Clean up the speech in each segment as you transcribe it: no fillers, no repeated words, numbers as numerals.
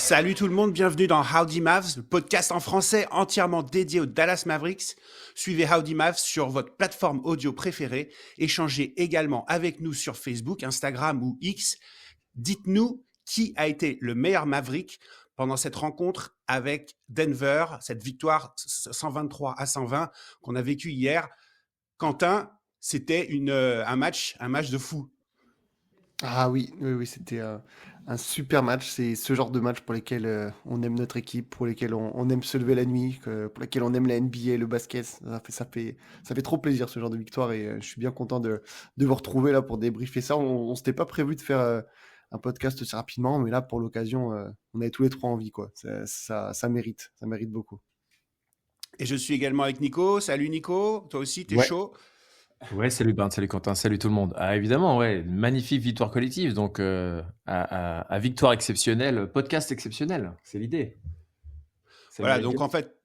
Salut tout le monde, bienvenue dans Howdy Mavs, le podcast en français entièrement dédié aux Dallas Mavericks. Suivez Howdy Mavs sur votre plateforme audio préférée. Échangez également avec nous sur Facebook, Instagram ou X. Dites-nous qui a été le meilleur Maverick pendant cette rencontre avec Denver, cette victoire 123-120 qu'on a vécue hier. Quentin, c'était un match de fou. Ah oui, c'était un super match. C'est ce genre de match pour lesquels on aime notre équipe, pour lesquels on aime se lever la nuit, pour lesquels on aime la NBA, le basket. Ça fait trop plaisir ce genre de victoire et je suis bien content de vous retrouver là pour débriefer ça. On s'était pas prévu de faire un podcast aussi rapidement, mais là pour l'occasion, on avait tous les trois envie quoi. Ça mérite beaucoup. Et je suis également avec Nico. Salut Nico, toi aussi, t'es Ouais, chaud? ouais, salut Bernd, salut Quentin, salut tout le monde. Ah, évidemment, ouais, une magnifique victoire collective, donc à victoire exceptionnelle, podcast exceptionnel, c'est l'idée. Ça Voilà, mérite donc bien. en fait,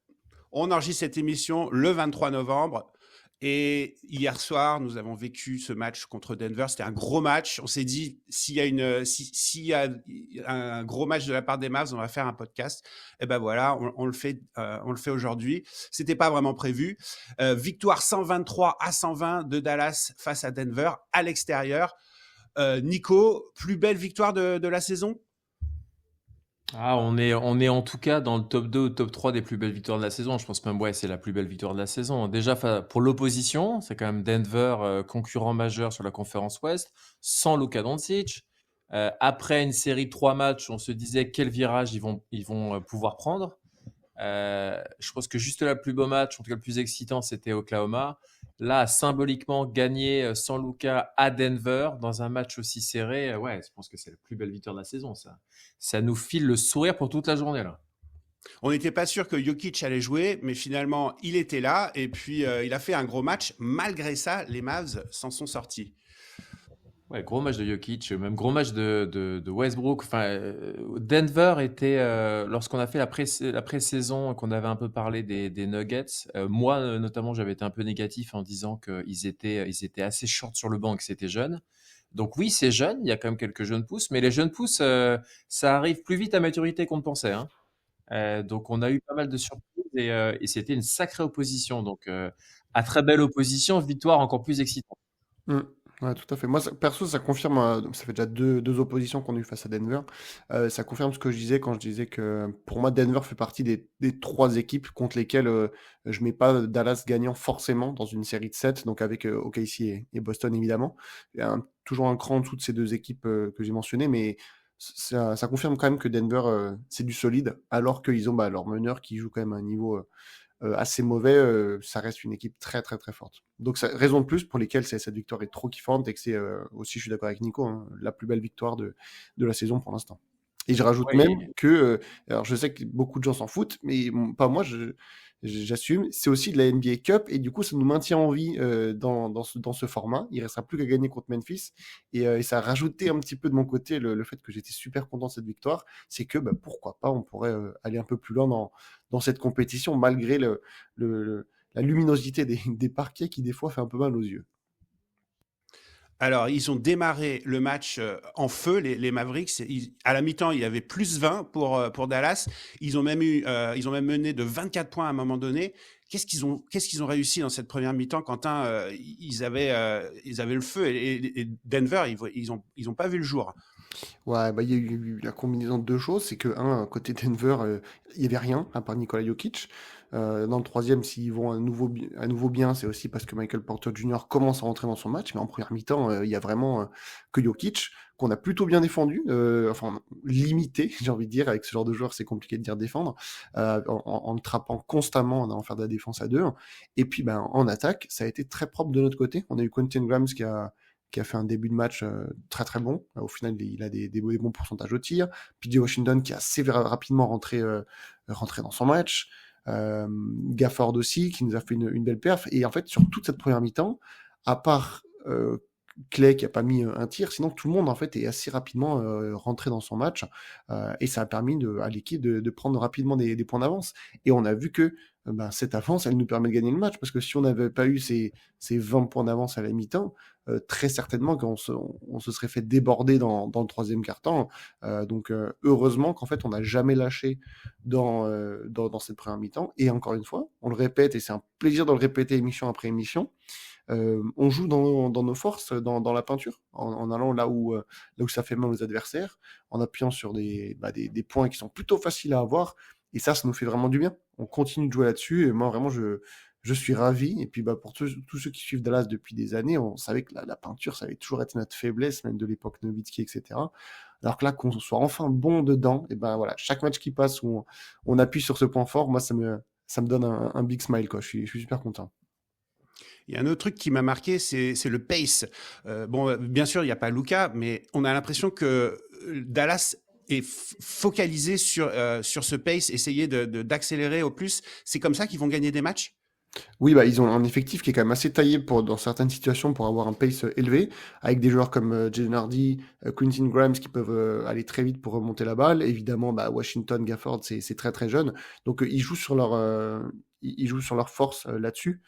on enregistre cette émission le 23 novembre. Et hier soir, nous avons vécu ce match contre Denver. C'était un gros match. On s'est dit, s'il y a un gros match de la part des Mavs, on va faire un podcast. Et ben voilà, on le fait aujourd'hui. C'était pas vraiment prévu. Victoire 123-120 de Dallas face à Denver à l'extérieur. Nico, plus belle victoire de la saison? Ah, on est en tout cas dans le top 2 ou top 3 des plus belles victoires de la saison. Je pense même, ouais, c'est la plus belle victoire de la saison. Déjà, pour l'opposition, c'est quand même Denver, concurrent majeur sur la conférence Ouest, sans Luka Doncic. Après une série de 3 matchs, on se disait quel virage ils vont pouvoir prendre. Je pense que juste le plus beau match, en tout cas le plus excitant, c'était Oklahoma. Là, symboliquement, gagner sans Luka à Denver dans un match aussi serré, ouais, je pense que c'est la plus belle victoire de la saison. Ça nous file le sourire pour toute la journée là. On n'était pas sûr que Jokic allait jouer, mais finalement, il était là. Et puis, il a fait un gros match. Malgré ça, les Mavs s'en sont sortis. Ouais, gros match de Jokic, même gros match de Westbrook. Enfin, Denver était, lorsqu'on a fait la pré-saison, qu'on avait un peu parlé des Nuggets, moi notamment, j'avais été un peu négatif en disant qu'ils étaient assez short sur le banc et que c'était jeune. Donc oui, c'est jeune, il y a quand même quelques jeunes pousses, mais les jeunes pousses, ça arrive plus vite à maturité qu'on ne pensait, hein. Donc on a eu pas mal de surprises et c'était une sacrée opposition. Donc à très belle opposition, victoire encore plus excitante. Mm. Ouais, tout à fait. Moi, perso, ça confirme, donc ça fait déjà deux oppositions qu'on a eu face à Denver. Ça confirme ce que je disais quand je disais que pour moi, Denver fait partie des trois équipes contre lesquelles je mets pas Dallas gagnant forcément dans une série de 7, donc avec OKC et Boston évidemment. Il y a toujours un cran en dessous de ces deux équipes que j'ai mentionnées, mais ça confirme quand même que Denver, c'est du solide, alors qu'ils ont leur meneur qui joue quand même à un niveau assez mauvais, ça reste une équipe très très très forte. Donc raison de plus pour lesquelles cette victoire est trop kiffante et que c'est aussi, je suis d'accord avec Nico, hein, la plus belle victoire de la saison pour l'instant. Et je rajoute Ouais, même que, alors je sais que beaucoup de gens s'en foutent, mais pas moi, j'assume, c'est aussi de la NBA Cup et du coup ça nous maintient en vie dans ce format. Il restera plus qu'à gagner contre Memphis et ça a rajouté un petit peu de mon côté le fait que j'étais super content de cette victoire, c'est que pourquoi pas, on pourrait aller un peu plus loin dans cette compétition malgré la luminosité des parquets qui des fois fait un peu mal aux yeux. Alors, ils ont démarré le match en feu, les Mavericks. À la mi-temps, il y avait plus 20 pour Dallas. Ils ont même mené de 24 points à un moment donné. Qu'est-ce qu'ils ont réussi dans cette première mi-temps, Quentin? Ils avaient le feu et Denver, ils ont pas vu le jour. Ouais, il y a eu la combinaison de deux choses, c'est que, côté Denver, il y avait rien, à part Nikola Jokic. Dans le troisième, s'ils vont à nouveau bien, c'est aussi parce que Michael Porter Jr. commence à rentrer dans son match, mais en première mi-temps, il y a vraiment que Jokic, qu'on a plutôt bien défendu, enfin limité, j'ai envie de dire, avec ce genre de joueur, c'est compliqué de dire défendre, en le trappant constamment, en allant faire de la défense à deux. Et puis, en attaque, ça a été très propre de notre côté. On a eu Quentin Grimes qui a fait un début de match très très bon. Au final, il a des bons pourcentages au tir. PJ Washington qui a assez rapidement rentré dans son match. Gafford aussi, qui nous a fait une belle perf. Et en fait, sur toute cette première mi-temps, à part Clay qui a pas mis un tir, sinon tout le monde en fait est assez rapidement rentré dans son match et ça a permis à l'équipe de prendre rapidement des points d'avance. Et on a vu que ben, cette avance, elle nous permet de gagner le match. Parce que si on n'avait pas eu ces 20 points d'avance à la mi-temps, très certainement qu'on on se serait fait déborder dans le troisième quart-temps. Donc heureusement qu'en fait, on n'a jamais lâché dans cette première mi-temps. Et encore une fois, on le répète, et c'est un plaisir de le répéter émission après émission, on joue dans nos forces, dans la peinture, en allant là où ça fait mal aux adversaires, en appuyant sur des points qui sont plutôt faciles à avoir. Et ça nous fait vraiment du bien. On continue de jouer là-dessus. Et moi, vraiment, je suis ravi. Et puis, pour tous ceux qui suivent Dallas depuis des années, on savait que la peinture, ça avait toujours été notre faiblesse, même de l'époque Nowitzki, etc. Alors que là, qu'on soit enfin bon dedans, et ben voilà, chaque match qui passe où on appuie sur ce point fort, moi, ça me donne un big smile, quoi. Je suis super content. Il y a un autre truc qui m'a marqué, c'est le pace. Bien sûr, il n'y a pas Luka, mais on a l'impression que Dallas est focalisé sur ce pace, essayer d'accélérer au plus. C'est comme ça qu'ils vont gagner des matchs? Oui, ils ont un effectif qui est quand même assez taillé dans certaines situations pour avoir un pace élevé, avec des joueurs comme Jaden Hardy, Quentin Grimes qui peuvent aller très vite pour remonter la balle. Évidemment, Washington, Gafford, c'est très très jeune. Donc ils jouent sur ils jouent sur leur force là-dessus.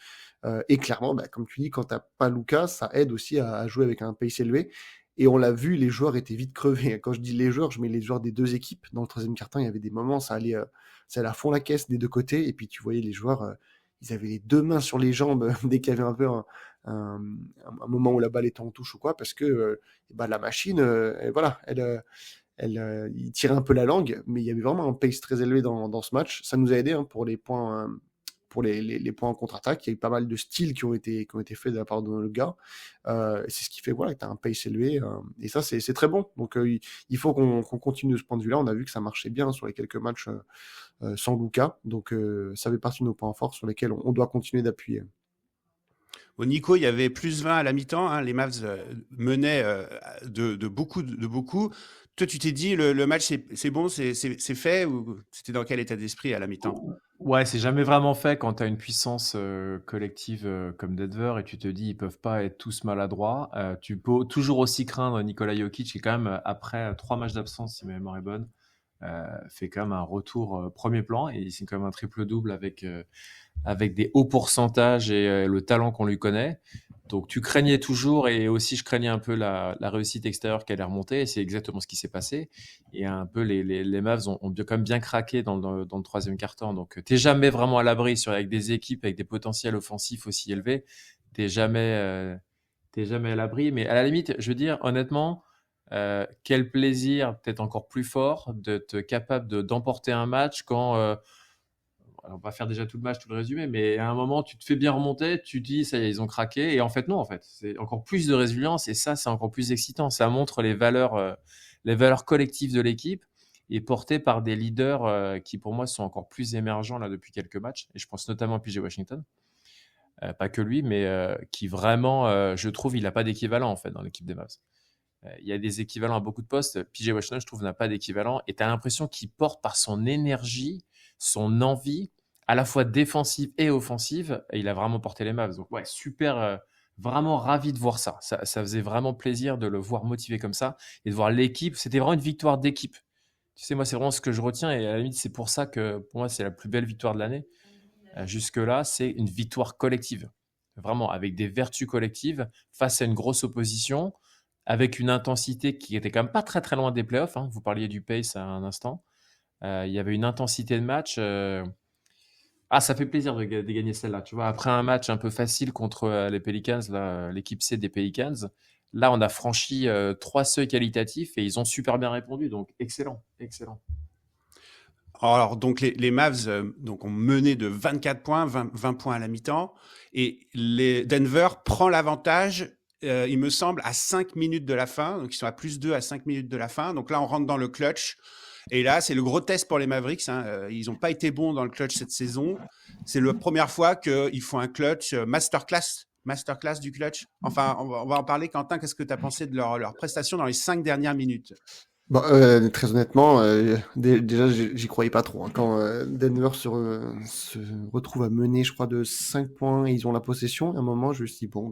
Et clairement, comme tu dis, quand t'as pas Luka, ça aide aussi à jouer avec un pace élevé. Et on l'a vu, les joueurs étaient vite crevés. Quand je dis les joueurs, je mets les joueurs des deux équipes. Dans le troisième quart-temps, il y avait des moments, ça allait à fond la caisse des deux côtés. Et puis tu voyais les joueurs, ils avaient les deux mains sur les jambes dès qu'il y avait un peu un moment où la balle était en touche ou quoi, parce que la machine, voilà, il tirait un peu la langue, mais il y avait vraiment un pace très élevé dans ce match. Ça nous a aidé pour les points. Pour les points en contre-attaque, il y a eu pas mal de styles qui ont été faits de la part de nos gars. C'est ce qui fait que tu as un pace élevé. Et ça, c'est très bon. Donc, il faut qu'on continue de ce point de vue-là. On a vu que ça marchait bien sur les quelques matchs sans Luka. Donc, ça fait partie de nos points forts sur lesquels on doit continuer d'appuyer. Au Nico, il y avait plus 20 à la mi-temps. Hein, les Mavs menaient de beaucoup. Toi, tu t'es dit, le match, c'est bon, c'est fait, ou c'était dans quel état d'esprit à la mi-temps? Ouais, c'est jamais vraiment fait quand tu as une puissance collective comme Denver et tu te dis ils peuvent pas être tous maladroits. Tu peux toujours aussi craindre Nikola Jokic qui quand même après 3 matchs d'absence si ma mémoire est bonne fait quand même un retour premier plan et c'est quand même un triple-double avec des hauts pourcentages et le talent qu'on lui connaît. Donc tu craignais toujours et aussi je craignais un peu la réussite extérieure qui allait remonter et c'est exactement ce qui s'est passé. Et un peu les Mavs ont quand même bien craqué dans le troisième quart-temps. Donc t'es jamais vraiment à l'abri avec des équipes avec des potentiels offensifs aussi élevés. T'es jamais à l'abri. Mais à la limite, je veux dire honnêtement, quel plaisir, peut-être encore plus fort, d'être capable d'emporter un match quand on va faire déjà tout le match, tout le résumé, mais à un moment, tu te fais bien remonter, tu te dis, ça y est, ils ont craqué. Et en fait, non, en fait, c'est encore plus de résilience et ça, c'est encore plus excitant. Ça montre les valeurs collectives de l'équipe et portées par des leaders qui, pour moi, sont encore plus émergents là depuis quelques matchs. Et je pense notamment à PJ Washington. Pas que lui, mais qui vraiment, je trouve, il n'a pas d'équivalent en fait dans l'équipe des Mavs. Il y a des équivalents à beaucoup de postes. PJ Washington, je trouve, n'a pas d'équivalent. Et tu as l'impression qu'il porte par son énergie, son envie, à la fois défensive et offensive. Et il a vraiment porté les Mavs. Donc, ouais, super. Vraiment ravi de voir ça. Ça faisait vraiment plaisir de le voir motivé comme ça et de voir l'équipe. C'était vraiment une victoire d'équipe. Tu sais, moi, c'est vraiment ce que je retiens. Et à la limite, c'est pour ça que pour moi, c'est la plus belle victoire de l'année. Jusque-là, c'est une victoire collective. Vraiment, avec des vertus collectives face à une grosse opposition avec une intensité qui était quand même pas très très loin des playoffs. Hein. Vous parliez du pace à un instant. Il y avait une intensité de match. Ça fait plaisir de gagner celle-là. Tu vois, après un match un peu facile contre les Pelicans, l'équipe C des Pelicans, là on a franchi 3 seuils qualitatifs et ils ont super bien répondu. Donc excellent, excellent. Alors, donc, les Mavs ont mené de 24 points, 20 points à la mi-temps. Et Denver prend l'avantage, il me semble, à 5 minutes de la fin. Donc, ils sont à +2 à 5 minutes de la fin. Donc là, on rentre dans le clutch. Et là, c'est le gros test pour les Mavericks. Hein. Ils n'ont pas été bons dans le clutch cette saison. C'est la première fois qu'ils font un clutch masterclass du clutch. Enfin, on va en parler. Quentin, qu'est-ce que tu as pensé de leur prestation dans les 5 dernières minutes? Très honnêtement, déjà, j'y croyais pas trop. Hein. Quand Denver se retrouve à mener, je crois, de 5 points et ils ont la possession, à un moment, je me suis dit, bon,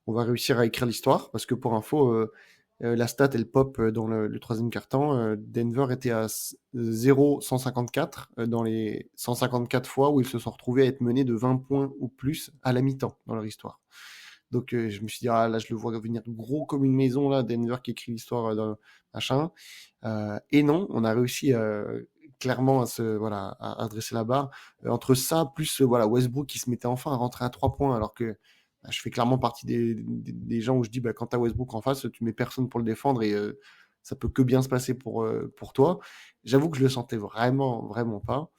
on va réussir à écrire l'histoire. Parce que pour info, La stat, elle pop dans le troisième quart-temps. Denver était à 0,154 dans les 154 fois où ils se sont retrouvés à être menés de 20 points ou plus à la mi-temps dans leur histoire. Donc je me suis dit, là, je le vois venir gros comme une maison, là, Denver qui écrit l'histoire d'un machin. Et non, on a réussi clairement à dresser la barre. Entre ça, plus Westbrook qui se mettait enfin à rentrer à 3 points, alors que je fais clairement partie des gens où je dis, quand t'as Westbrook en face, tu mets personne pour le défendre et ça peut que bien se passer pour toi. J'avoue que je le sentais vraiment, vraiment pas.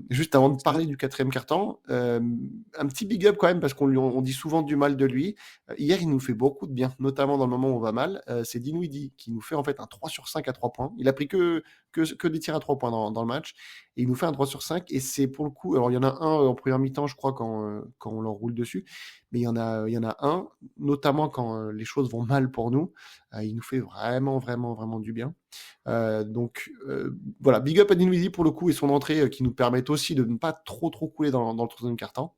Juste avant de parler du quatrième quart-temps, un petit big up quand même parce on dit souvent du mal de lui. Hier, il nous fait beaucoup de bien, notamment dans le moment où on va mal. C'est Dinwiddie qui nous fait en fait un 3 sur 5 à 3 points. Il a pris que des tirs à 3 points dans le match et il nous fait un 3 sur 5 et c'est pour le coup, alors il y en a un en première mi-temps je crois quand on leur roule dessus, mais il y en a un notamment quand les choses vont mal pour nous. Il nous fait vraiment, vraiment, vraiment du bien. Donc voilà, big up à Dinwiddie pour le coup et son entrée qui nous permettent aussi de ne pas trop couler dans le troisième quart-temps.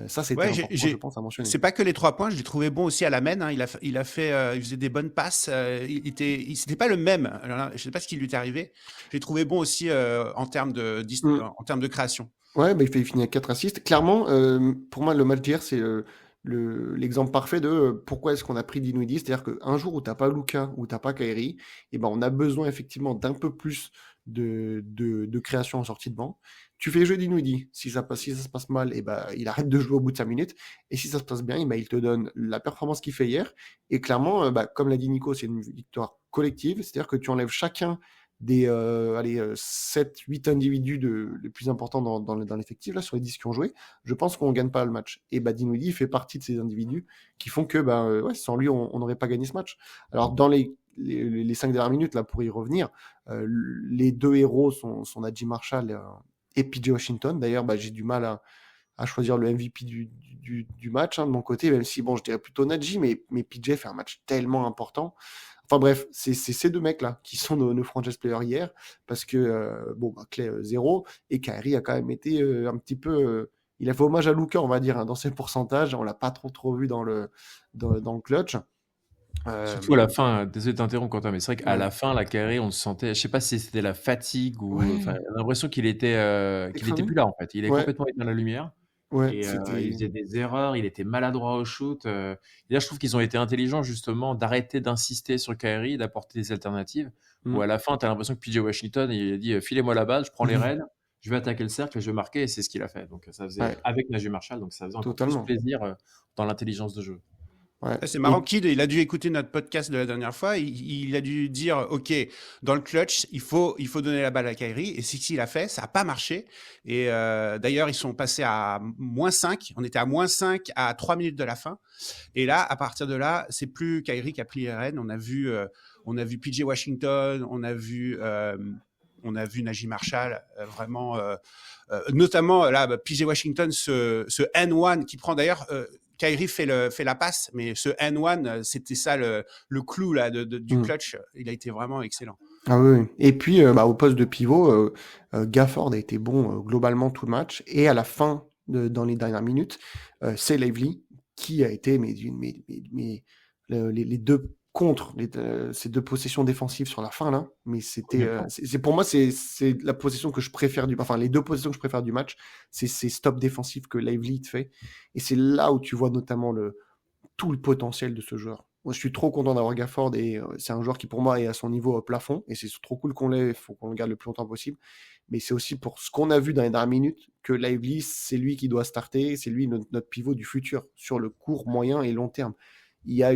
Ça, c'était Ouais, important, je pense, à mentionner. c'est pas que les 3 points, je l'ai trouvé bon aussi à la main. Hein. Il faisait des bonnes passes. C'était pas le même. Alors là, je sais pas ce qui lui est arrivé. Je l'ai trouvé bon aussi en termes en termes de création. Ouais, il finit avec 4 assists. Clairement, pour moi, le match d'hier, c'est l'exemple parfait de pourquoi est-ce qu'on a pris Dinwiddie. C'est-à-dire qu'un jour où t'as pas Luka, où t'as pas Kyrie, on a besoin effectivement d'un peu plus de création en sortie de banc. Tu fais jouer Dinwiddie. Si ça se passe mal, il arrête de jouer au bout de 5 minutes. Et si ça se passe bien, il te donne la performance qu'il fait hier. Et clairement, comme l'a dit Nico, c'est une victoire collective. C'est-à-dire que tu enlèves chacun des 7-8 individus les plus importants dans l'effectif, là, sur les 10 qui ont joué, je pense qu'on ne gagne pas le match. Et Dinwiddie fait partie de ces individus qui font que sans lui, on n'aurait pas gagné ce match. Alors, dans les 5 dernières minutes, là, pour y revenir, les deux héros sont Najee Marshall et PJ Washington. D'ailleurs, j'ai du mal à choisir le MVP du match, de mon côté, même si, je dirais plutôt Najee, mais PJ fait un match tellement important. Enfin bref, c'est ces deux mecs-là qui sont nos franchise players hier, parce que, Clay 0, et Kyrie a quand même été un petit peu... il a fait hommage à Luka, on va dire, dans ses pourcentages, on l'a pas trop vu dans le clutch. Surtout à la fin, désolé de t'interrompre Quentin, mais c'est vrai qu'à la fin, la Kyrie, on se sentait, je sais pas si c'était la fatigue ou, on a l'impression qu'il était plus là en fait. Il est complètement éteint la lumière. Et il faisait des erreurs, il était maladroit au shoot. Et là, je trouve qu'ils ont été intelligents justement d'arrêter d'insister sur Kyrie, d'apporter des alternatives. Où à la fin, tu as l'impression que PJ Washington, il a dit filez-moi la balle, je prends les rênes, je vais attaquer le cercle et je vais marquer. Et c'est ce qu'il a fait. Donc ça faisait avec Najee Marshall, donc ça faisait encore plus plaisir dans l'intelligence de jeu. Ouais. C'est marrant, Kid, il a dû écouter notre podcast de la dernière fois. Il a dû dire, OK, dans le clutch, il faut donner la balle à Kyrie. Et c'est ce qu'il a fait. Ça n'a pas marché. Et d'ailleurs, ils sont passés à -5. On était à -5 à 3 minutes de la fin. Et là, à partir de là, c'est plus Kyrie qui a pris les rênes. On a vu PJ Washington, on a vu Najee Marshall, vraiment, notamment là, PJ Washington, ce N1 qui prend d'ailleurs. Kyrie fait la passe, mais ce N1, c'était ça le clou là, du clutch. Il a été vraiment excellent. Ah oui. Et puis, au poste de pivot, Gafford a été bon globalement tout le match. Et à la fin, dans les dernières minutes, c'est Lively qui a été les deux contre ces deux possessions défensives sur la fin là, mais c'était c'est pour moi c'est la possession que je préfère les deux possessions que je préfère du match, c'est ces stops défensifs que Lively te fait, et c'est là où tu vois notamment tout le potentiel de ce joueur. Moi, je suis trop content d'avoir Gafford, et c'est un joueur qui pour moi est à son niveau plafond, et c'est trop cool qu'on l'ait, il faut qu'on le garde le plus longtemps possible. Mais c'est aussi pour ce qu'on a vu dans les dernières minutes que Lively, c'est lui qui doit starter, c'est lui notre pivot du futur sur le court, moyen et long terme. Il y a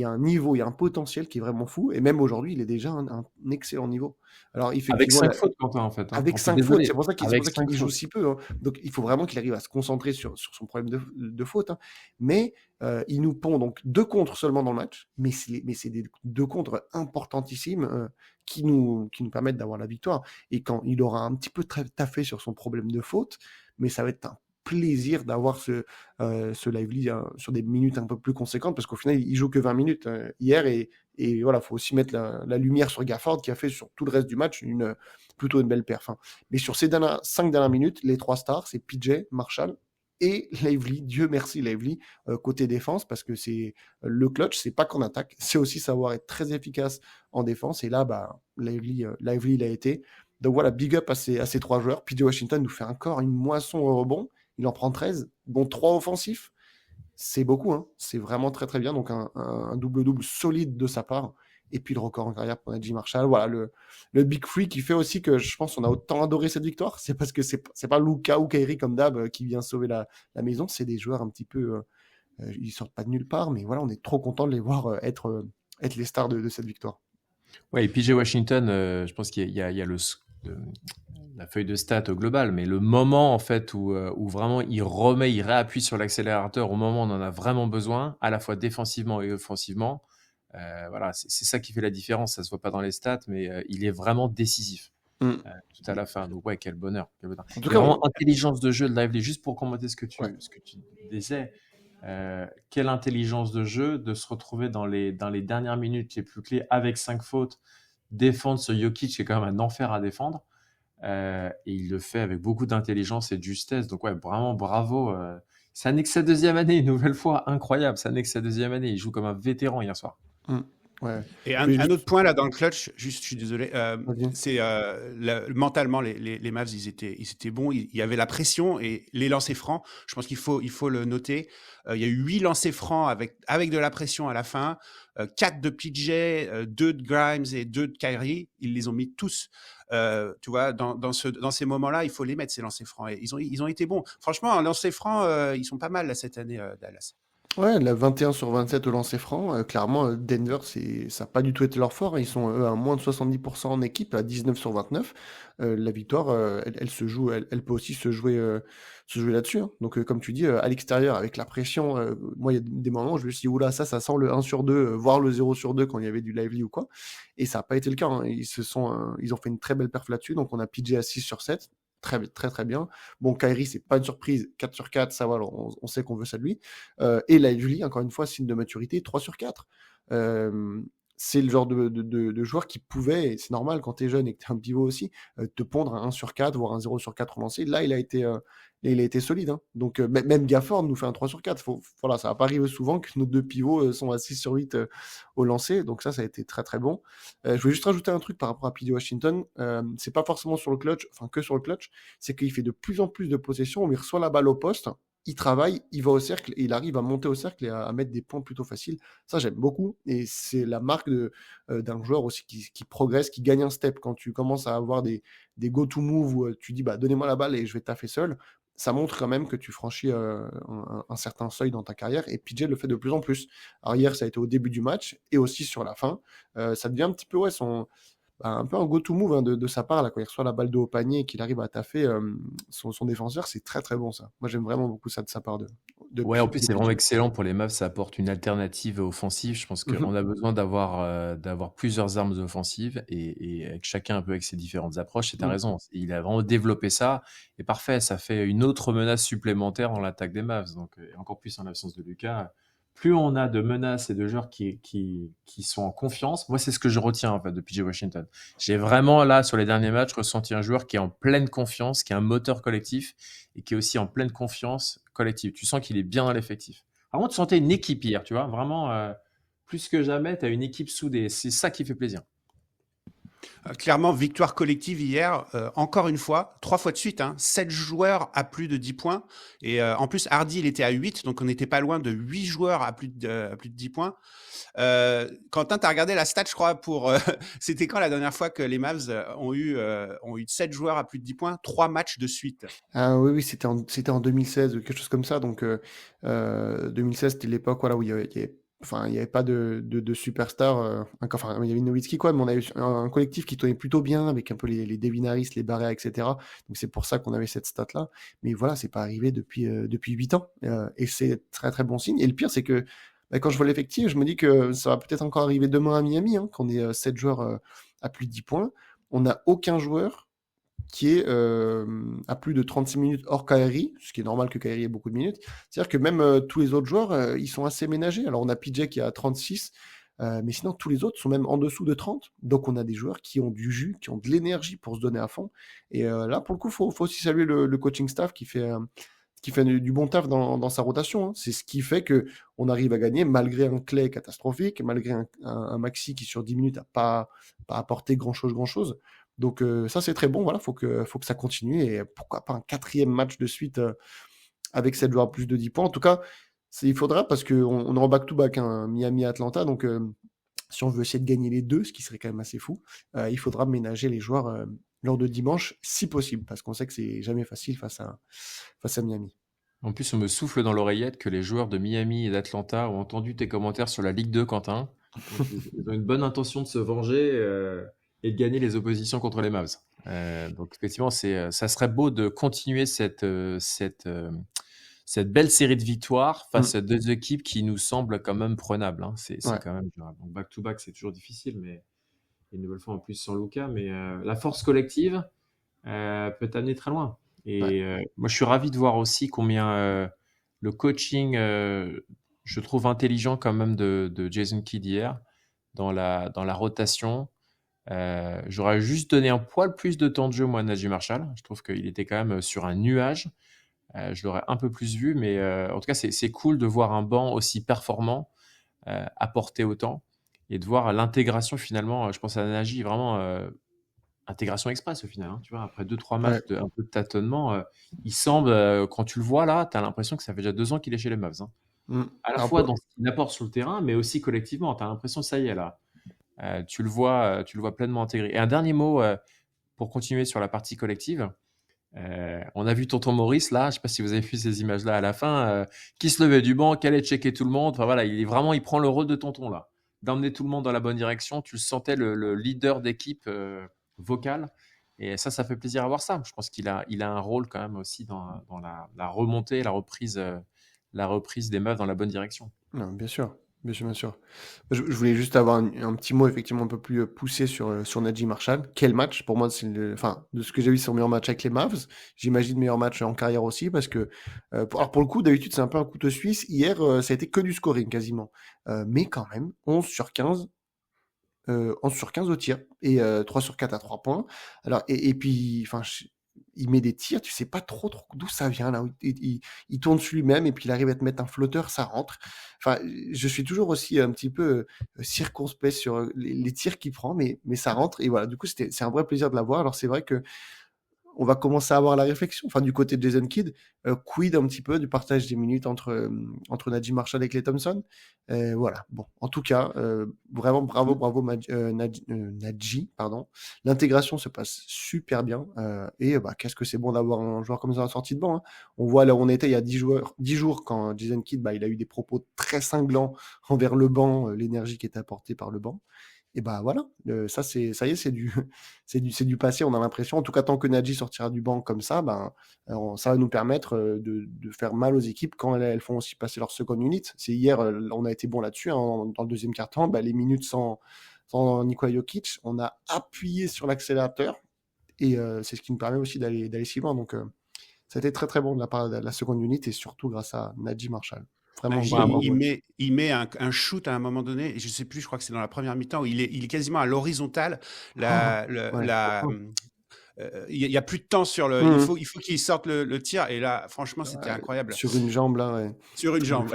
un niveau, il y a un potentiel qui est vraiment fou, et même aujourd'hui, il est déjà un excellent niveau. Alors, avec 5 fautes, Quentin, en fait. Avec 5 fautes, c'est pour ça qu'il joue si peu. Hein. Donc, il faut vraiment qu'il arrive à se concentrer sur son problème de faute. Hein. Mais il nous pond donc 2 contres seulement dans le match, mais c'est des 2 contres importantissimes qui nous permettent d'avoir la victoire. Et quand il aura un petit peu taffé sur son problème de faute, mais ça va être un plaisir d'avoir ce Lively sur des minutes un peu plus conséquentes, parce qu'au final il joue que 20 minutes hier, et voilà, faut aussi mettre la lumière sur Gafford qui a fait sur tout le reste du match plutôt une belle perf. Hein. Mais sur ces 5 dernières minutes, les 3 stars, c'est PJ, Marshall et Lively, Dieu merci Lively, côté défense, parce que c'est le clutch, c'est pas qu'en attaque, c'est aussi savoir être très efficace en défense. Et là, bah, Lively il a été. Donc voilà, big up à ces 3 joueurs. PJ Washington nous fait encore une moisson au rebond. Il en prend 13, dont 3 offensifs. C'est beaucoup, hein. C'est vraiment très très bien. Donc un double-double solide de sa part. Et puis le record en carrière pour Najee Marshall. Voilà, le Big Free qui fait aussi que je pense qu'on a autant adoré cette victoire. C'est parce que c'est pas Luka ou Kyrie comme d'hab qui vient sauver la maison. C'est des joueurs un petit peu. Ils sortent pas de nulle part, mais voilà, on est trop content de les voir être les stars de cette victoire. Ouais, et PJ Washington, je pense qu'il y a la feuille de stats au global, mais le moment en fait où vraiment il réappuie sur l'accélérateur au moment où on en a vraiment besoin, à la fois défensivement et offensivement, voilà, c'est ça qui fait la différence. Ça se voit pas dans les stats, mais il est vraiment décisif Mm. tout à la fin. Donc ouais, quel bonheur, quel bonheur. En tout Et cas, vraiment intelligence de jeu de Lively, juste pour commenter ouais. ce que tu disais. Quelle intelligence de jeu de se retrouver dans les dernières minutes les plus clés avec 5 fautes, défendre ce Jokic qui est quand même un enfer à défendre. Et il le fait avec beaucoup d'intelligence et de justesse. Donc ouais, vraiment bravo. Ça n'est que sa deuxième année, une nouvelle fois, incroyable. Ça n'est que sa deuxième année. Il joue comme un vétéran hier soir. Mm. Ouais. Et Je voulais un autre juste. point là dans le clutch, juste, je suis désolé, Vas-y. c'est mentalement les Mavs ils étaient bons, il y avait la pression et les lancers francs. Je pense il faut le noter. Il y a eu 8 lancers francs avec de la pression à la fin, 4 de PJ, 2 de Grimes et 2 de Kyrie. Ils les ont mis tous. Tu vois, dans ces moments-là, il faut les mettre ces lancers francs. Et ils ont été bons. Franchement, en lancers francs, ils sont pas mal là cette année, Dallas. Ouais, la 21 sur 27 au lancer franc, clairement, Denver, ça n'a pas du tout été leur fort. Ils sont eux, à moins de 70% en équipe, à 19 sur 29. La victoire, elle se joue, elle peut aussi se jouer là-dessus, hein. Donc, comme tu dis, à l'extérieur, avec la pression, moi, il y a des moments où je me suis dit, oula, ça sent le 1 sur 2, voire le 0 sur 2 quand il y avait du Lively ou quoi. Et ça n'a pas été le cas, hein. Ils ont fait une très belle perf là-dessus. Donc, on a PJ à 6 sur 7. Très, très, très bien. Bon, Kyrie, c'est pas une surprise. 4 sur 4, ça va, on sait qu'on veut ça de lui. Et Lively, encore une fois, signe de maturité, 3 sur 4. C'est le genre de joueur qui pouvait, et c'est normal quand tu es jeune et que tu es un pivot aussi, te pondre un 1 sur 4, voire un 0 sur 4 lancé. Là, il a été solide, hein. Donc, même Gafford nous fait un 3 sur 4. Voilà, ça va pas arriver souvent que nos 2 pivots sont à 6 sur 8 au lancer. Donc, ça a été très, très bon. Je voulais juste rajouter un truc par rapport à PJ Washington. C'est pas forcément sur le clutch, enfin que sur le clutch, c'est qu'il fait de plus en plus de possessions où il reçoit la balle au poste, il travaille, il va au cercle et il arrive à monter au cercle et à mettre des points plutôt faciles. Ça, j'aime beaucoup. Et c'est la marque d'un joueur aussi qui progresse, qui gagne un step. Quand tu commences à avoir des go-to moves où tu dis, bah, donnez-moi la balle et je vais taffer seul, ça montre quand même que tu franchis un certain seuil dans ta carrière. Et PJ le fait de plus en plus. Alors hier, ça a été au début du match et aussi sur la fin. Ça devient un petit peu un peu un go-to move, hein, de sa part, là, quand il reçoit la balle de haut panier et qu'il arrive à taffer son défenseur. C'est très très bon, ça. Moi, j'aime vraiment beaucoup ça de sa part Ouais, en plus, de c'est vraiment PJ. excellent pour les Mavs. Ça apporte une alternative offensive. Je pense Mhm. qu'on a besoin d'avoir plusieurs armes offensives et avec chacun un peu avec ses différentes approches. Et tu as Mm. raison. Il a vraiment développé ça. Et parfait. Ça fait une autre menace supplémentaire dans l'attaque des Mavs. Donc, et encore plus en l'absence de Lucas. Plus on a de menaces et de joueurs qui sont en confiance. Moi, c'est ce que je retiens en fait de PJ Washington. J'ai vraiment là sur les derniers matchs ressenti un joueur qui est en pleine confiance, qui est un moteur collectif et qui est aussi en pleine confiance collective. Tu sens qu'il est bien dans l'effectif. Vraiment, tu sentais une équipe hier, tu vois. Vraiment, plus que jamais, tu as une équipe soudée. C'est ça qui fait plaisir. Clairement, victoire collective hier, encore une fois, 3 fois de suite, hein, 7 joueurs à plus de 10 points. Et en plus, Hardy, il était à 8, donc on n'était pas loin de 8 joueurs à plus de 10 points. Quentin, tu as regardé la stat, je crois, pour. C'était quand la dernière fois que les Mavs ont eu 7 joueurs à plus de 10 points? 3 matchs de suite. Ah oui, oui, c'était en 2016 ou quelque chose comme ça. Donc, 2016, c'était l'époque, voilà, où enfin, il y avait pas de superstar. Enfin, il y avait Nowitzki, quoi, mais on a eu un collectif qui tournait plutôt bien avec un peu les Devin Harris, les Barrea, etc. Donc, c'est pour ça qu'on avait cette stat-là. Mais voilà, c'est pas arrivé depuis 8 ans. Et c'est très, très bon signe. Et le pire, c'est que bah, quand je vois l'effectif, je me dis que ça va peut-être encore arriver demain à Miami, hein, qu'on ait 7 joueurs à plus de 10 points. On n'a aucun joueur qui est à plus de 36 minutes hors Kyrie, ce qui est normal que Kyrie ait beaucoup de minutes. C'est-à-dire que même tous les autres joueurs, ils sont assez ménagés. Alors on a PJ qui est à 36, mais sinon tous les autres sont même en dessous de 30. Donc on a des joueurs qui ont du jus, qui ont de l'énergie pour se donner à fond. Et là, pour le coup, faut aussi saluer le coaching staff qui fait du bon taf dans sa rotation. Hein. C'est ce qui fait que on arrive à gagner malgré un Clay catastrophique, malgré un Maxi qui sur 10 minutes n'a pas apporté grand-chose. Donc ça, c'est très bon. Voilà, faut que ça continue. Et pourquoi pas un 4e match de suite avec 7 joueurs à plus de 10 points. En tout cas, il faudra parce qu'on est en back-to-back, hein, Miami-Atlanta. Donc si on veut essayer de gagner les deux, ce qui serait quand même assez fou, il faudra ménager les joueurs lors de dimanche, si possible, parce qu'on sait que c'est jamais facile face à Miami. En plus, on me souffle dans l'oreillette que les joueurs de Miami et d'Atlanta ont entendu tes commentaires sur la Ligue 2, Quentin. Donc, ils ont une bonne intention de se venger et de gagner les oppositions contre les Mavs. Donc, effectivement, ça serait beau de continuer cette belle série de victoires face à deux équipes qui nous semblent quand même prenables. Hein. C'est quand même dur. Donc, back-to-back, c'est toujours difficile, mais une nouvelle fois en plus sans Luka. Mais la force collective peut t'amener très loin. Et moi, je suis ravi de voir aussi combien le coaching, je trouve intelligent quand même de Jason Kidd hier dans la rotation. J'aurais juste donné un poil plus de temps de jeu, moi, à Najee Marshall. Je trouve qu'il était quand même sur un nuage. Je l'aurais un peu plus vu, mais en tout cas, c'est cool de voir un banc aussi performant apporter autant et de voir l'intégration finalement. Je pense à Najee, vraiment intégration express au final. Hein, tu vois, après 2-3 matchs un peu de tâtonnement, il semble, quand tu le vois là, tu as l'impression que ça fait déjà 2 ans qu'il est chez les Mavs. Hein. À la fois dans ce qu'il apporte sur le terrain, mais aussi collectivement. Tu as l'impression, ça y est là. Tu le vois pleinement intégré. Et un dernier mot pour continuer sur la partie collective. On a vu tonton Maurice là, je ne sais pas si vous avez vu ces images-là à la fin, qui se levait du banc, qui allait checker tout le monde. Enfin voilà, il prend le rôle de tonton là, d'emmener tout le monde dans la bonne direction. Tu le sentais le leader d'équipe vocal, et ça fait plaisir à voir ça. Je pense qu'il a un rôle quand même aussi dans la remontée, la reprise des Mavs dans la bonne direction. Non, bien sûr. Je voulais juste avoir un petit mot effectivement un peu plus poussé sur Najee Marshall. Quel match pour moi, c'est de ce que j'ai vu, c'est son meilleur match avec les Mavs. J'imagine meilleur match en carrière aussi parce que alors pour le coup, d'habitude c'est un peu un couteau suisse. Hier, ça a été que du scoring quasiment, mais quand même 11 sur 15 au tir et 3 sur 4 à 3 points. Alors et puis enfin il met des tirs, tu sais pas trop d'où ça vient là. Il tourne sur lui-même et puis il arrive à te mettre un flotteur, ça rentre. Enfin, je suis toujours aussi un petit peu circonspect sur les tirs qu'il prend, mais ça rentre et voilà. Du coup, c'est un vrai plaisir de l'avoir. Alors c'est vrai que on va commencer à avoir la réflexion, enfin du côté de Jason Kidd, quid un petit peu du partage des minutes entre Najee Marshall et Klay Thompson. Voilà, bon, en tout cas, vraiment bravo Najee, pardon. L'intégration se passe super bien, et qu'est-ce que c'est bon d'avoir un joueur comme ça à la sortie de banc. Hein. On voit là où on était il y a 10 jours quand Jason Kidd, il a eu des propos très cinglants envers le banc, l'énergie qui était apportée par le banc. Et voilà, ça y est, c'est du passé, on a l'impression. En tout cas, tant que Najee sortira du banc comme ça, ça va nous permettre de faire mal aux équipes quand elles font aussi passer leur second unit. C'est hier, on a été bon là-dessus, hein, dans le deuxième quart-temps, les minutes sans Nikola Jokic, on a appuyé sur l'accélérateur et c'est ce qui nous permet aussi d'aller si loin. Donc, ça a été très très bon de la part de la seconde unit et surtout grâce à Najee Marshall. Vraiment, il met un shoot à un moment donné, et je sais plus, je crois que c'est dans la première mi-temps, où il est quasiment à l'horizontale. Il y a plus de temps sur le. Il faut qu'il sorte le tir, et là, franchement, c'était incroyable. Sur une jambe, là, ouais. Sur une jambe.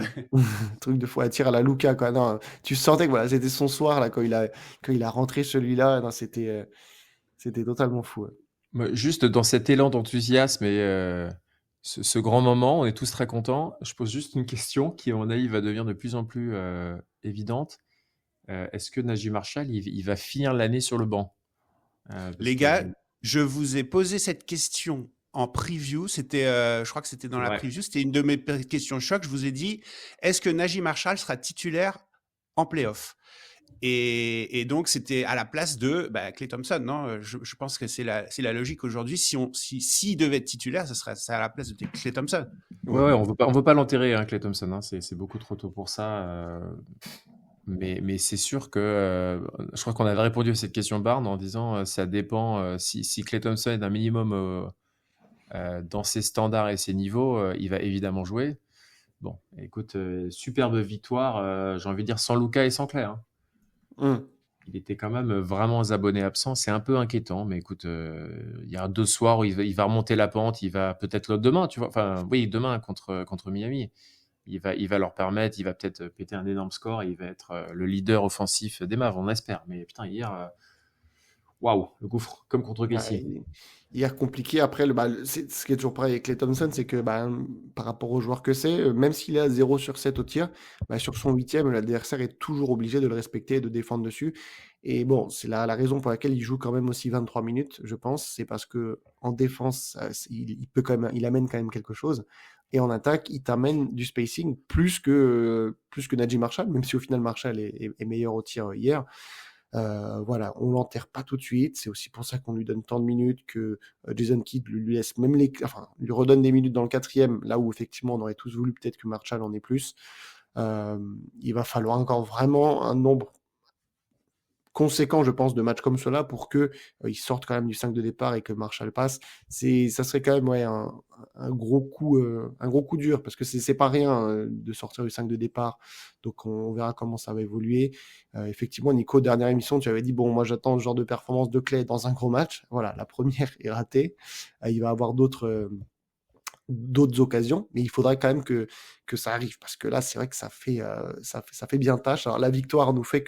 Truc de fou, à tir à la Luka, quoi. Non, tu sentais que voilà, c'était son soir, là, quand il a rentré celui-là. Non, c'était totalement fou. Ouais. Juste dans cet élan d'enthousiasme et ce grand moment, on est tous très contents. Je pose juste une question qui, à mon avis, va devenir de plus en plus évidente. Est-ce que Najee Marshall, il va finir l'année sur le banc? Les gars, je vous ai posé cette question en preview. C'était, je crois que c'était dans la preview. C'était une de mes questions choc. Je vous ai dit, est-ce que Najee Marshall sera titulaire en playoff? Et donc, c'était à la place de Klay Thompson. Non, je pense que c'est la logique aujourd'hui. S'il devait être titulaire, ça à la place de Klay Thompson. Ouais, on veut pas l'enterrer, hein, Klay Thompson. Hein, c'est beaucoup trop tôt pour ça. Mais c'est sûr que je crois qu'on avait répondu à cette question Barn en disant ça dépend si Klay Thompson est d'un minimum dans ses standards et ses niveaux, il va évidemment jouer. Bon, écoute, superbe victoire, j'ai envie de dire sans Luka et sans Klay. Hein. il était quand même vraiment abonné absent. C'est un peu inquiétant, mais écoute, il y a 2 soirs où il va remonter la pente. Il va peut-être demain, tu vois. Enfin, oui, demain contre Miami. Il va leur permettre, il va peut-être péter un énorme score et il va être le leader offensif des Mavs, on espère. Mais putain, hier, waouh, le gouffre, comme contre Ouais, Casey. hier compliqué. Après, ce qui est toujours pareil avec Klay Thompson, c'est que par rapport au joueur que c'est, même s'il est à 0 sur 7 au tir, sur son huitième, l'adversaire est toujours obligé de le respecter et de défendre dessus. Et bon, c'est la raison pour laquelle il joue quand même aussi 23 minutes, je pense. C'est parce que en défense, il peut quand même, il amène quand même quelque chose. Et en attaque, il t'amène du spacing plus que Najee Marshall, même si au final Marshall est meilleur au tir hier. Voilà, on l'enterre pas tout de suite. C'est aussi pour ça qu'on lui donne tant de minutes, que Jason Kidd lui laisse même lui redonne des minutes dans le quatrième, là où effectivement on aurait tous voulu peut-être que Marshall en ait plus. Il va falloir encore vraiment un nombre conséquent, je pense, de matchs comme cela pour que ils sortent quand même du 5 de départ et que Marshall passe. Ça serait quand même un gros coup dur parce que c'est pas rien de sortir du 5 de départ. Donc on verra comment ça va évoluer. Effectivement, Nico, dernière émission, tu avais dit bon, moi j'attends ce genre de performance de Clay dans un gros match. Voilà, la première est ratée. Il va avoir d'autres occasions, mais il faudrait quand même que ça arrive parce que là, c'est vrai que ça fait bien tâche. Alors la victoire nous fait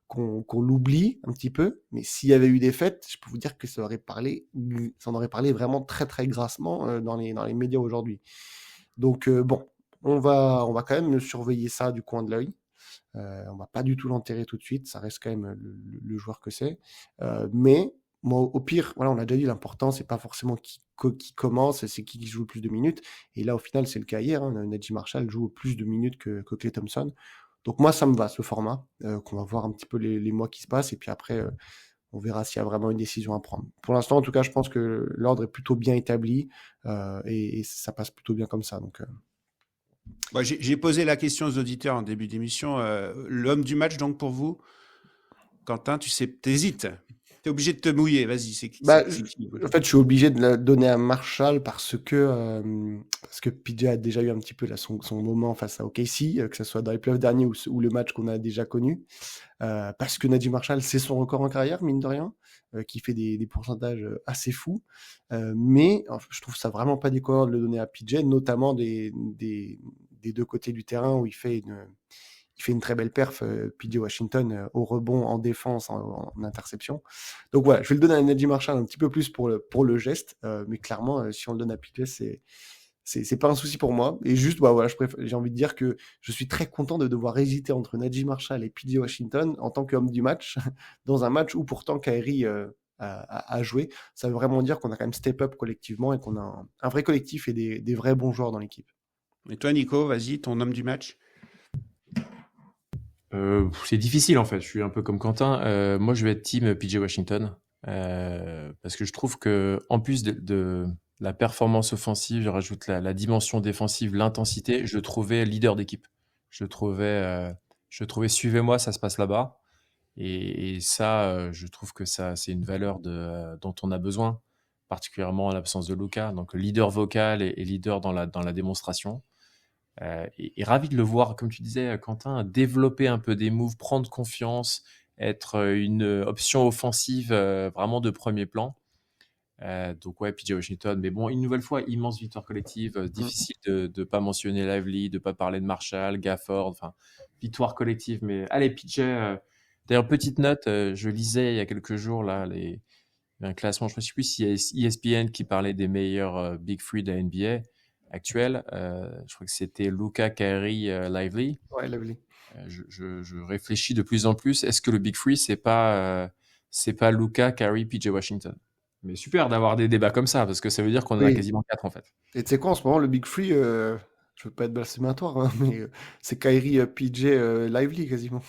qu'on l'oublie un petit peu, mais s'il y avait eu des fêtes, je peux vous dire que ça en aurait parlé vraiment très très grassement dans les médias aujourd'hui. Donc bon, on va quand même surveiller ça du coin de l'œil. On va pas du tout l'enterrer tout de suite, ça reste quand même le joueur que c'est. Mais moi, au pire, voilà, on l'a déjà dit, l'important, c'est pas forcément qui commence, c'est qui joue le plus de minutes. Et là, au final, c'est le cas hier. Najee Marshall joue plus de minutes que Klay Thompson. Donc moi, ça me va, ce format, qu'on va voir un petit peu les mois qui se passent. Et puis après, on verra s'il y a vraiment une décision à prendre. Pour l'instant, en tout cas, je pense que l'ordre est plutôt bien établi et ça passe plutôt bien comme ça. Donc, J'ai posé la question aux auditeurs en début d'émission. L'homme du match, donc, pour vous, Quentin, tu sais, t'hésites. T'es obligé de te mouiller. Vas-y, Bah, c'est qui? en fait, je suis obligé de la donner à Marshall parce que PJ a déjà eu un petit peu là, son moment face à OKC, que ce soit dans les playoffs derniers ou le match qu'on a déjà connu. Parce que Najee Marshall, c'est son record en carrière, mine de rien, qui fait des pourcentages assez fous. Mais je trouve ça vraiment pas déconnant de le donner à PJ, notamment des deux côtés du terrain où il fait une très belle perf, PJ Washington, au rebond, en défense, en interception. Donc voilà, je vais le donner à Najee Marshall un petit peu plus pour le geste, mais clairement, si on le donne à PJ, c'est pas un souci pour moi. Et juste, voilà, j'ai envie de dire que je suis très content de devoir hésiter entre Najee Marshall et PJ Washington en tant qu'homme du match, dans un match où pourtant Kyrie a joué. Ça veut vraiment dire qu'on a quand même step up collectivement et qu'on a un vrai collectif et des vrais bons joueurs dans l'équipe. Et toi, Nico, vas-y, ton homme du match. C'est difficile en fait. Je suis un peu comme Quentin. Moi, je vais être team PJ Washington parce que je trouve que en plus de la performance offensive, je rajoute la dimension défensive, l'intensité. Je le trouvais leader d'équipe. Je le trouvais suivez-moi, ça se passe là-bas. Et ça, je trouve que ça, c'est une valeur dont on a besoin, particulièrement en l'absence de Luka. Donc leader vocal et leader dans la démonstration. Et ravi de le voir, comme tu disais, Quentin, développer un peu des moves, prendre confiance, être une option offensive vraiment de premier plan. Donc ouais, PJ Washington, mais bon, une nouvelle fois, immense victoire collective, difficile de ne pas mentionner Lively, de ne pas parler de Marshall, Gafford, enfin, victoire collective, mais allez, PJ, d'ailleurs, petite note, je lisais il y a quelques jours, là, un classement, je ne sais plus si ESPN qui parlait des meilleurs Big Three de la NBA actuelle. Je crois que c'était Luka, Kyrie, Lively. Ouais, Lovely. Je réfléchis de plus en plus. Est-ce que le Big Three, c'est pas Luka, Kyrie, PJ Washington? Mais super d'avoir des débats comme ça, parce que ça veut dire qu'on en a Oui. quasiment 4 en fait. Et tu sais quoi, en ce moment, le Big Free, je veux pas être blasphématoire, hein, mais c'est Kyrie, PJ, Lively quasiment.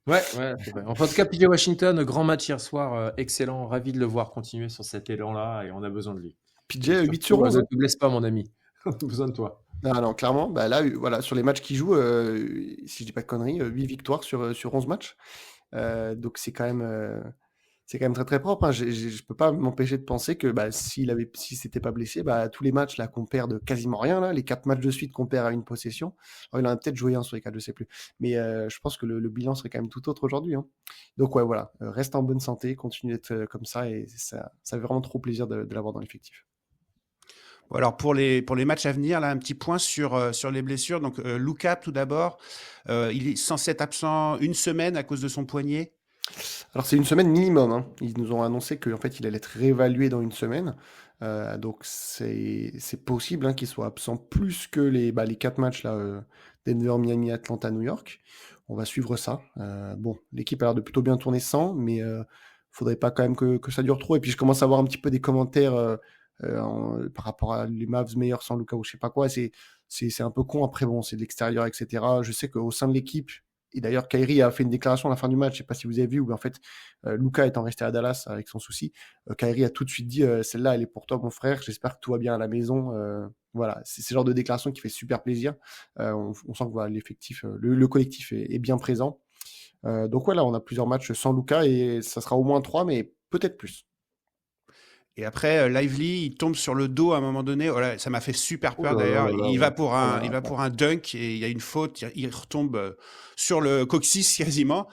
Ouais, ouais, c'est vrai. Enfin, en tout cas, PJ Washington, grand match hier soir, excellent. Ravi de le voir continuer sur cet élan-là, et on a besoin de lui. PJ, Et 8 sur surtout, 11. ne Hein. te blesse pas, mon ami. On a besoin de toi. Ah non, clairement, bah là, voilà, sur les matchs qu'il joue, si je dis pas de conneries, 8 victoires sur 11 matchs. Donc c'est quand même, C'est quand même très très propre, hein. Je peux pas m'empêcher de penser que bah, s'il s'était pas blessé, bah, tous les matchs là qu'on perd de quasiment rien, là, les 4 matchs de suite qu'on perd à une possession, alors, il en a peut-être joué un sur les 4, je sais plus. Mais je pense que le bilan serait quand même tout autre aujourd'hui, hein. Donc ouais, voilà, reste en bonne santé, continue d'être comme ça, et ça fait vraiment trop plaisir de l'avoir dans l'effectif. Bon, alors pour les matchs à venir, là, un petit point sur les blessures. Donc Luka, tout d'abord, il est censé être absent une semaine à cause de son poignet. Alors c'est une semaine minimum, hein. Ils nous ont annoncé qu'en fait il allait être réévalué dans une semaine. Donc c'est possible, hein, qu'il soit absent plus que les 4 matchs là, Denver, Miami, Atlanta, New York. On va suivre ça. Bon, l'équipe a l'air de plutôt bien tourner sans, mais faudrait pas quand même que ça dure trop. Et puis je commence à avoir un petit peu des commentaires par rapport à les Mavs meilleurs sans Luka ou je sais pas quoi. C'est un peu con. Après bon, c'est de l'extérieur, etc. Je sais qu'au sein de l'équipe, et d'ailleurs, Kyrie a fait une déclaration à la fin du match, je ne sais pas si vous avez vu, où en fait, Luka étant resté à Dallas avec son souci, Kyrie a tout de suite dit celle-là, elle est pour toi, mon frère, j'espère que tout va bien à la maison. Voilà, c'est ce genre de déclaration qui fait super plaisir. On sent que voilà, l'effectif, le collectif est bien présent. Donc voilà, on a plusieurs matchs sans Luka et ça sera au moins 3, mais peut-être plus. Et après, Lively, il tombe sur le dos à un moment donné. Oh là, ça m'a fait super Oh peur là là d'ailleurs. là là là. Oh là Il va là. pour un dunk et il y a une faute. Il retombe sur le coccyx quasiment.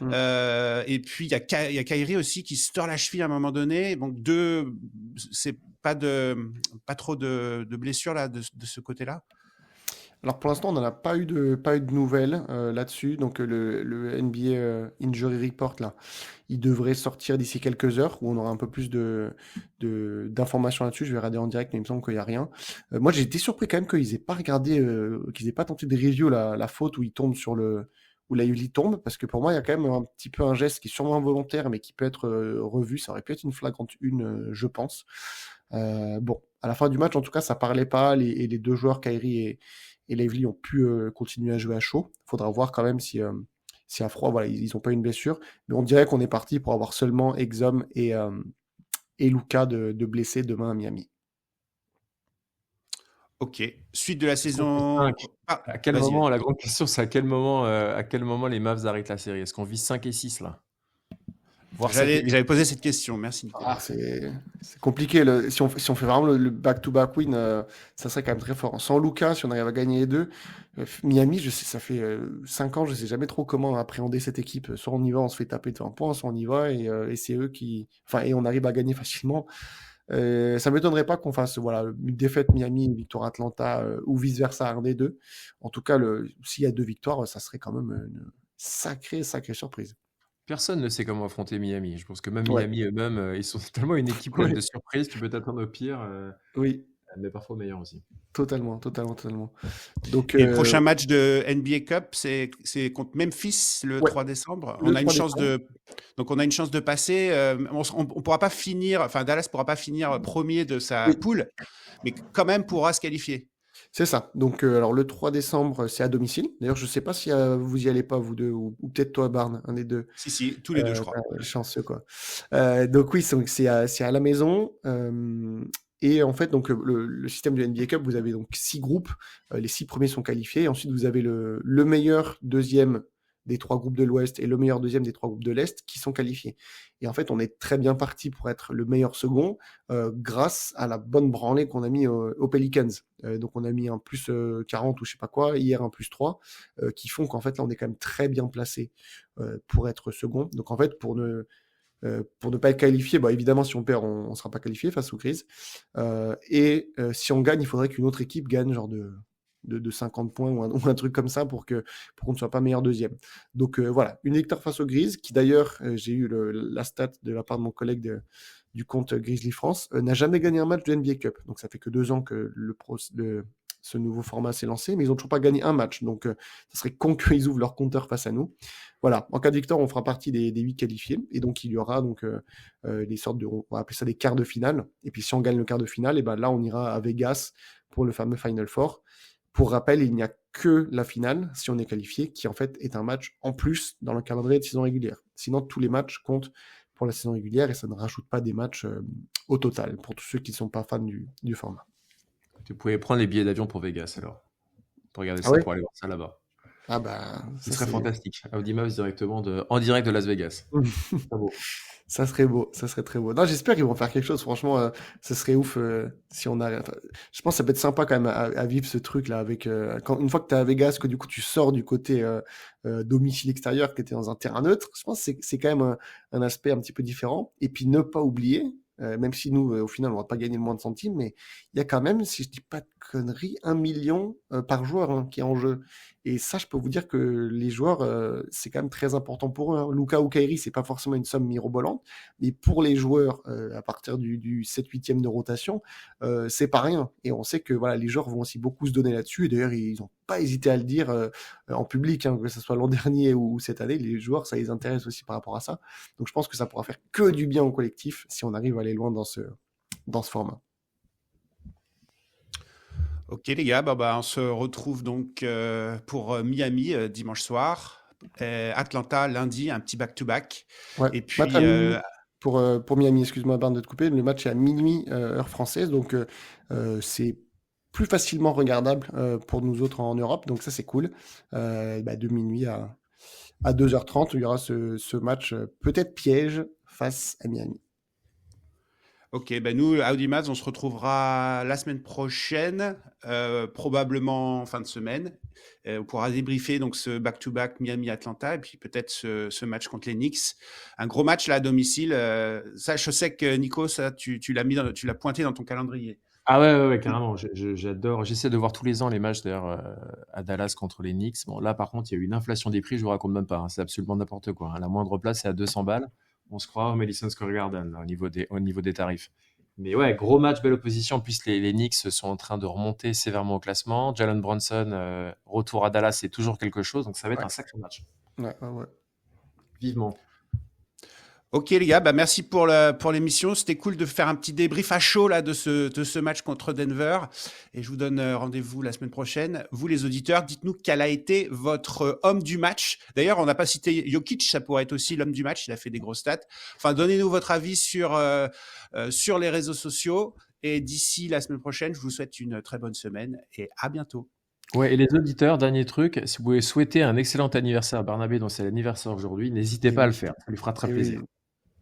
Mm. Et puis il y a Kyrie aussi qui se tord la cheville à un moment donné. Donc c'est pas trop de blessures là de ce côté-là. Alors pour l'instant, on n'en a pas eu de nouvelles là-dessus. Donc le NBA Injury Report, là, il devrait sortir d'ici quelques heures, où on aura un peu plus d'informations là-dessus. Je vais regarder en direct, mais il me semble qu'il n'y a rien. Moi, j'ai été surpris quand même qu'ils aient pas regardé, qu'ils aient pas tenté de review la faute où il tombe où la Lively tombe, parce que pour moi, il y a quand même un petit peu un geste qui est sûrement involontaire, mais qui peut être revu. Ça aurait pu être une flagrante une, je pense. Bon, à la fin du match, en tout cas, ça parlait pas. Et les deux joueurs, Kyrie et Lively, ont pu continuer à jouer à chaud. Il faudra voir quand même si à froid, voilà, ils n'ont pas une blessure. Mais on dirait qu'on est parti pour avoir seulement Exum et Luka de blessés demain à Miami. Ok. Suite de la Est-ce qu'on vit saison. 5? Ah, À quel vas-y, moment, vas-y. la grande question, c'est à quel moment les Mavs arrêtent la série? Est-ce qu'on vit 5 et 6 là? Voire 7 et 8? J'avais posé cette question. Merci, Nicolas. Ah, c'est compliqué. Si on fait vraiment le back-to-back win, ça serait quand même très fort. Sans Luka, si on arrive à gagner les deux, Miami, je sais, ça fait 5 ans, je sais jamais trop comment appréhender cette équipe. Soit on y va, on se fait taper de 20 points, soit on y va et c'est eux qui. Enfin, et on arrive à gagner facilement. Ça m'étonnerait pas qu'on fasse voilà, une défaite Miami, une victoire Atlanta ou vice-versa, un des deux. En tout cas, s'il y a 2 victoires, ça serait quand même une sacrée surprise. Personne ne sait comment affronter Miami. Je pense que même Ouais, Miami eux-mêmes, ils sont tellement une équipe pleine de ouais, surprises, tu peux t'attendre au pire, oui, mais parfois au meilleur aussi. totalement. Donc, Et le prochain match de NBA Cup, c'est contre Memphis le ouais, 3 décembre. le 3 décembre. Donc on a une chance de passer. On pourra pas finir, enfin Dallas pourra pas finir premier de sa Oui, poule, mais quand même pourra se qualifier. c'est ça. Donc, alors le 3 décembre, c'est à domicile. D'ailleurs, je sais pas si vous y allez pas, vous deux, ou peut-être toi, Barn, un des deux. Si, si, tous les deux, je crois. Chanceux, quoi. Donc oui, c'est à la maison. Et en fait, donc le système du NBA Cup, vous avez donc 6 groupes. Les 6 premiers sont qualifiés. Ensuite, vous avez le meilleur deuxième des 3 groupes de l'Ouest et le meilleur deuxième des 3 groupes de l'Est qui sont qualifiés. Et en fait, on est très bien parti pour être le meilleur second grâce à la bonne branlée qu'on a mis aux Pelicans. Donc on a mis un plus 40 ou je sais pas quoi, hier un plus 3, qui font qu'en fait là on est quand même très bien placé pour être second. Donc en fait, pour ne pas être qualifié, bah, évidemment, si on perd, on ne sera pas qualifié face aux Grises. Si on gagne, il faudrait qu'une autre équipe gagne genre de 50 points ou un truc comme ça pour qu'on ne soit pas meilleur deuxième. Donc voilà, une victoire face aux Grises, qui d'ailleurs, j'ai eu la stat de la part de mon collègue du compte Grizzly France, n'a jamais gagné un match de NBA Cup. Donc ça fait que 2 ans que ce nouveau format s'est lancé, mais ils n'ont toujours pas gagné un match. Donc ça serait con qu'ils ouvrent leur compteur face à nous. Voilà, en cas de victoire, on fera partie des 8 qualifiés. Et donc, il y aura donc des sortes on va appeler ça des quarts de finale. Et puis, si on gagne le quart de finale, et ben là, on ira à Vegas pour le fameux Final Four. Pour rappel, il n'y a que la finale, si on est qualifié, qui en fait est un match en plus dans le calendrier de saison régulière. Sinon, tous les matchs comptent pour la saison régulière et ça ne rajoute pas des matchs au total, pour tous ceux qui ne sont pas fans du format. Tu pouvais prendre les billets d'avion pour Vegas alors, pour regarder Ah ça, ouais. pour aller voir ça là-bas. Ah bah, Ce ça serait c'est. fantastique. Audimax en direct de Las Vegas. Très beau. Ça serait beau, ça serait très beau. Non, j'espère qu'ils vont faire quelque chose. Franchement, ce serait ouf si on a. Enfin, je pense que ça peut être sympa quand même à vivre ce truc-là avec une fois que tu es à Vegas, que du coup tu sors du côté domicile extérieur, que tu es dans un terrain neutre. Je pense que c'est quand même un aspect un petit peu différent. Et puis ne pas oublier, même si nous au final on va pas gagner le moins de centimes, mais il y a quand même, si je dis pas de conneries, 1 million par joueur hein, qui est en jeu. Et ça, je peux vous dire que les joueurs, c'est quand même très important pour eux. Hein. Luka ou Kairi, c'est pas forcément une somme mirobolante, mais pour les joueurs, à partir du 7-8e de rotation, c'est pas rien. Et on sait que voilà, les joueurs vont aussi beaucoup se donner là-dessus. Et d'ailleurs, ils n'ont pas hésité à le dire en public, hein, que ce soit l'an dernier ou cette année. Les joueurs, ça les intéresse aussi par rapport à ça. Donc je pense que ça pourra faire que du bien au collectif si on arrive à aller loin dans ce format. Ok les gars, on se retrouve donc pour Miami dimanche soir, Atlanta lundi, un petit back-to-back. Ouais, Et match puis à minuit pour Miami, excuse-moi Barne de te couper, le match est à minuit heure française, donc c'est plus facilement regardable pour nous autres en Europe, donc ça c'est cool. De minuit à 2h30, il y aura ce match peut-être piège face à Miami. Ok, nous, à Audimax, on se retrouvera la semaine prochaine, probablement en fin de semaine. On pourra débriefer donc ce back-to-back Miami-Atlanta et puis peut-être ce match contre les Knicks. Un gros match là à domicile. Ça, je sais que Nico, ça, tu l'as pointé dans ton calendrier. Ah ouais, carrément. J'adore. J'essaie de voir tous les ans les matchs d'ailleurs à Dallas contre les Knicks. Bon, là, par contre, il y a eu une inflation des prix, je vous raconte même pas. Hein. C'est absolument n'importe quoi. Hein. La moindre place, c'est à 200 balles. On se croit au Madison Square Garden là, au niveau des tarifs. Mais ouais, gros match, belle opposition. En plus, les Knicks sont en train de remonter sévèrement au classement. Jalen Brunson, retour à Dallas, c'est toujours quelque chose. Donc, ça va être un sacré match. Ouais. Vivement. Ok les gars, merci pour l'émission. C'était cool de faire un petit débrief à chaud là de ce match contre Denver. Et je vous donne rendez-vous la semaine prochaine. Vous les auditeurs, dites-nous quel a été votre homme du match. D'ailleurs, on n'a pas cité Jokic, ça pourrait être aussi l'homme du match. Il a fait des grosses stats. Enfin, donnez-nous votre avis sur les réseaux sociaux. Et d'ici la semaine prochaine, je vous souhaite une très bonne semaine et à bientôt. Ouais, et les auditeurs, dernier truc, si vous pouvez souhaiter un excellent anniversaire à Barnabé, dont c'est l'anniversaire aujourd'hui, n'hésitez pas à le faire. Ça lui fera très plaisir. Oui.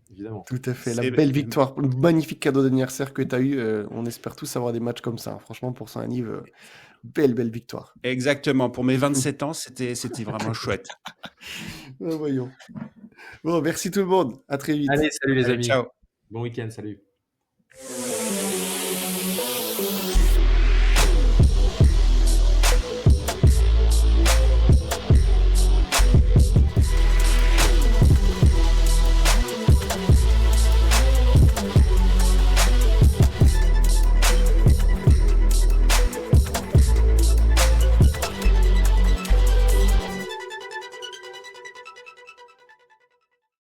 Évidemment. Tout à fait, la C'est belle victoire, le magnifique cadeau d'anniversaire que tu as eu. On espère tous avoir des matchs comme ça. Franchement, pour son anniv, belle victoire. exactement. Pour mes 27 ans, c'était vraiment chouette. Voyons. Bon, merci tout le monde. À très vite. Allez, salut les Allez, amis. ciao. Bon week-end, salut.